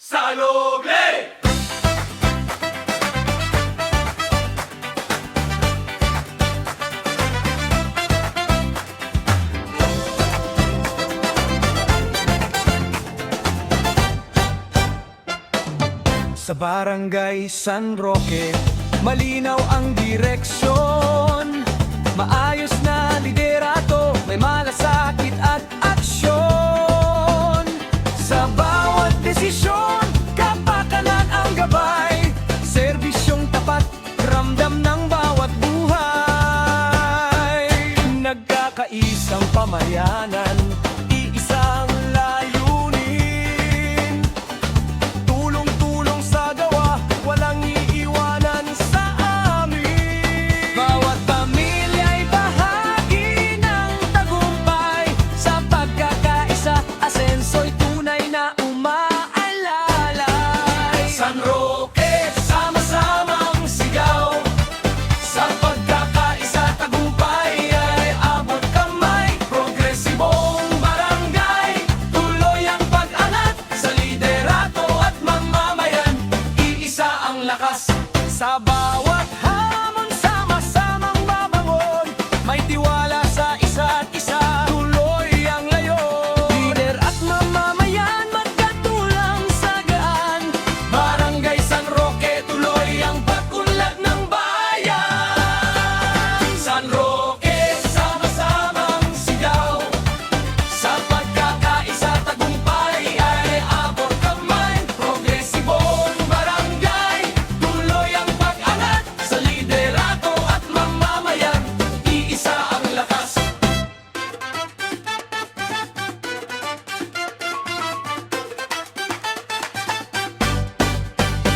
Saloble! Sa barangay San Roque, malinaw ang direksyon. Maayos na liderato, may malasakit at aksyon. Sa bawat desisyon, kapakanan ang gabay. Serbisyong tapat, ramdam ng bawat buhay. Nagkakaisang pamayanan, iisang layunin. Tulong-tulong sa gawa, walang iiwanan sa amin. Bawat pamilya'y bahagi ng tagumpay. Sa pagkakaisa, asenso'y tunay na umaalalay. San Roque, sama-samang sigaw. Sa pagkakaisa, tagumpay ay abot kamay. Progresibong barangay, tuloy ang pag-angat. Sa liderato at mamamayan, iisa ang lakas. Sa bawat hamon, sama-samang babangon. May tiwala sa isa't isa, tuloy ang layon. Lider at mamamayan, magkatulang sa gaan. Barangay San Roque, tuloy ang pag-unlad ng bayan. San Roque, sama-samang sigaw. Sa pagkakaisa, tagumpay ay abot kamay. Progresibong barangay, tuloy ang pag-angat. Sa liderato at mamamayan, iisa ang lakas.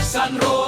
San Roque